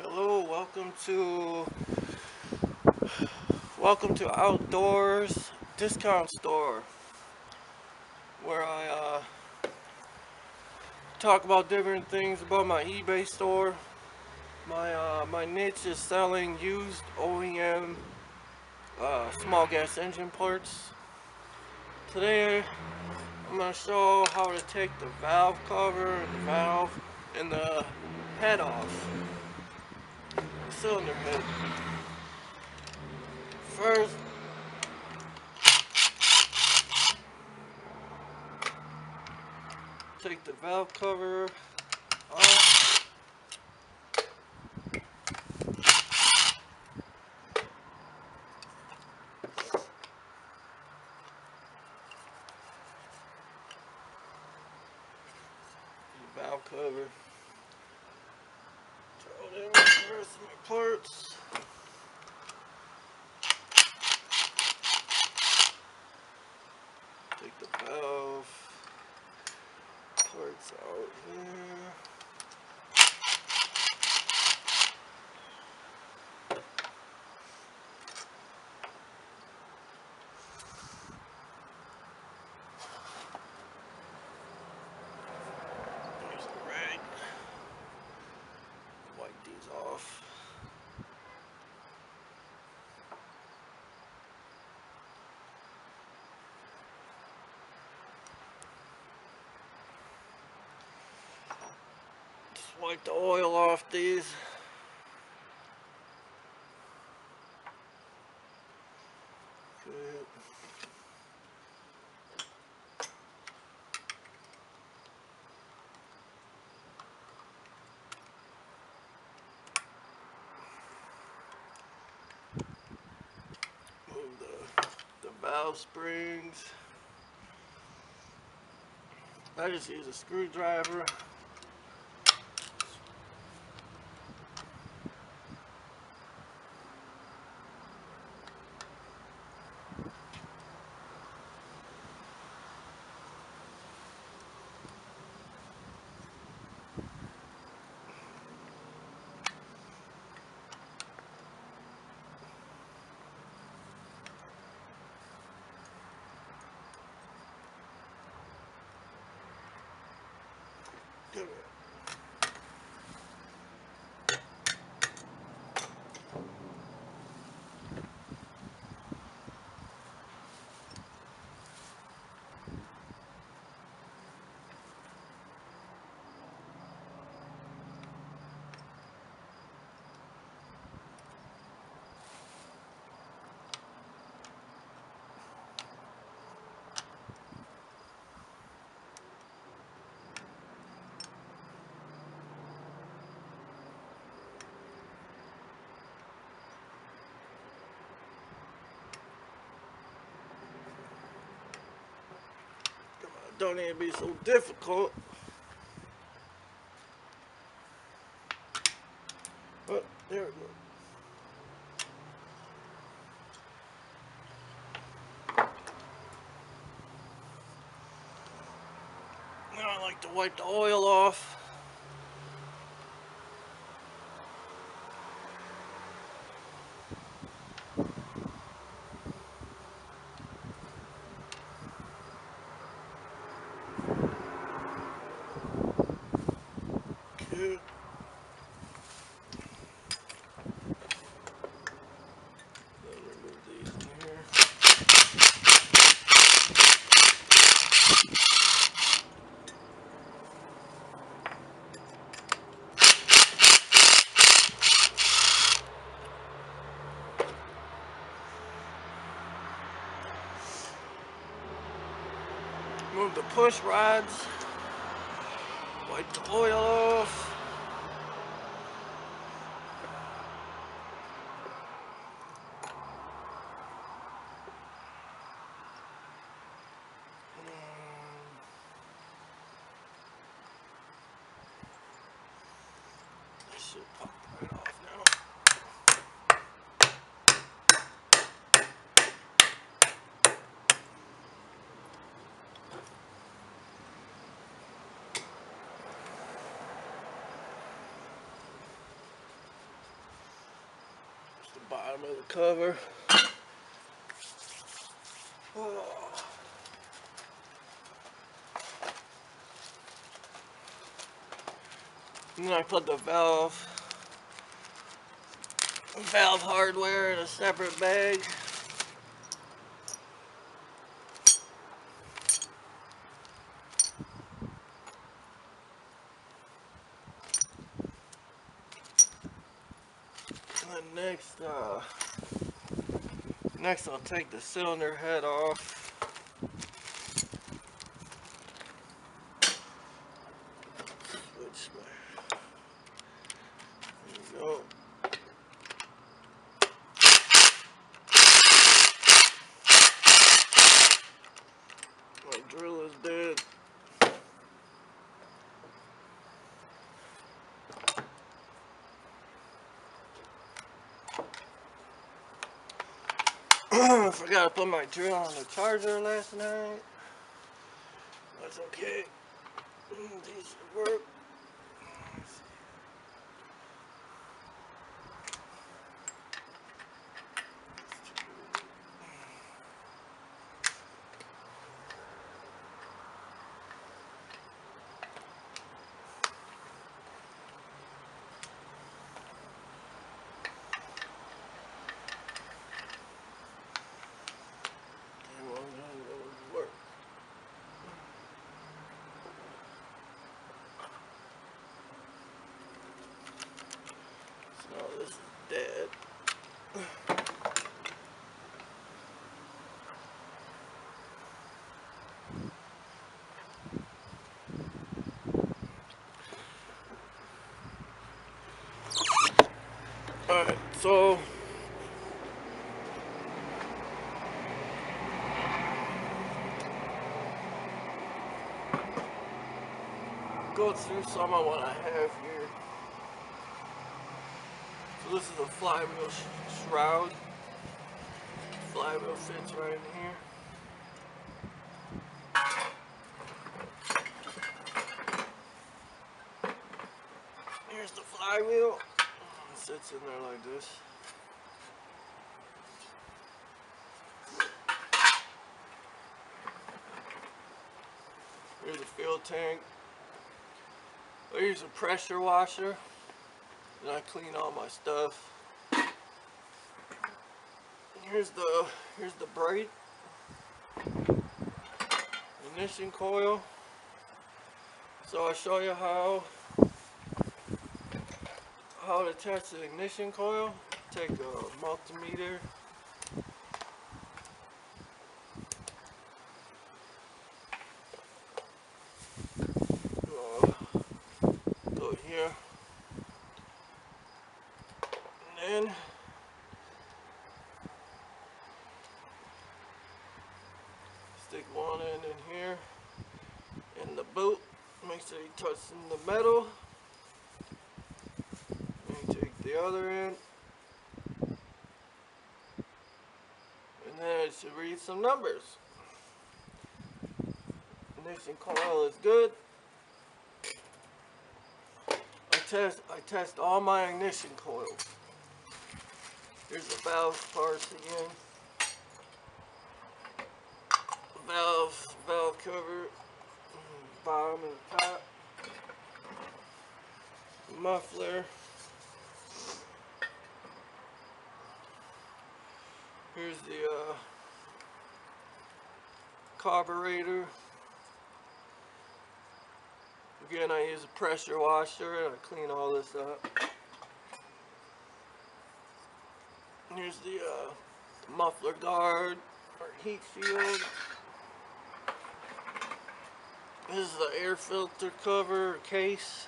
Hello, welcome to Outdoors Discount Store, where I talk about different things about my eBay store. My niche is selling used OEM small gas engine parts. Today I'm gonna show how to take the valve cover, the valve, and the head off, the cylinder head. First, take the valve cover off. The valve cover. Throw in the rest of my parts. Take the valve parts out here. There's a rag. Wipe these off. Just wipe the oil off these. Good. Move the valve springs. I just use a screwdriver. Good. Don't need to be so difficult. Oh, there we go. Now I like to wipe the oil off. Good. Then remove these in here. Move the push rods. Wipe the oil off. This should pop right off now. bottom of the cover. And then I put the valve hardware in a separate bag. And then next I'll take the cylinder head off. Switch my, there you go. My drill is dead. I forgot to put my drill on the charger last night. That's okay. These should work. This is dead. Alright, so go through some of what I have here. So this is a flywheel shroud. Flywheel fits right in here. Here's the flywheel. It sits in there like this. Here's a fuel tank. I use a pressure washer and I clean all my stuff. Here's the brake, ignition coil. So I'll show you how to test the ignition coil. Take a multimeter. Go here. And then stick one end in here in the boot. Make sure you touch in the metal. And take the other end. And then it should read some numbers. Ignition coil is good. I test all my ignition coils. Here's the valve parts again. Valve cover, bottom and top. Muffler. Here's the carburetor. Again, I use a pressure washer and I clean all this up. Here's the muffler guard or heat shield. This is the air filter cover or case.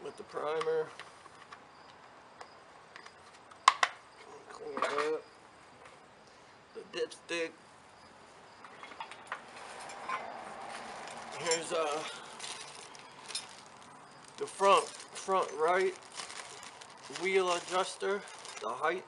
With the primer. Clean it up. The dipstick. Here's the front right wheel adjuster, the height.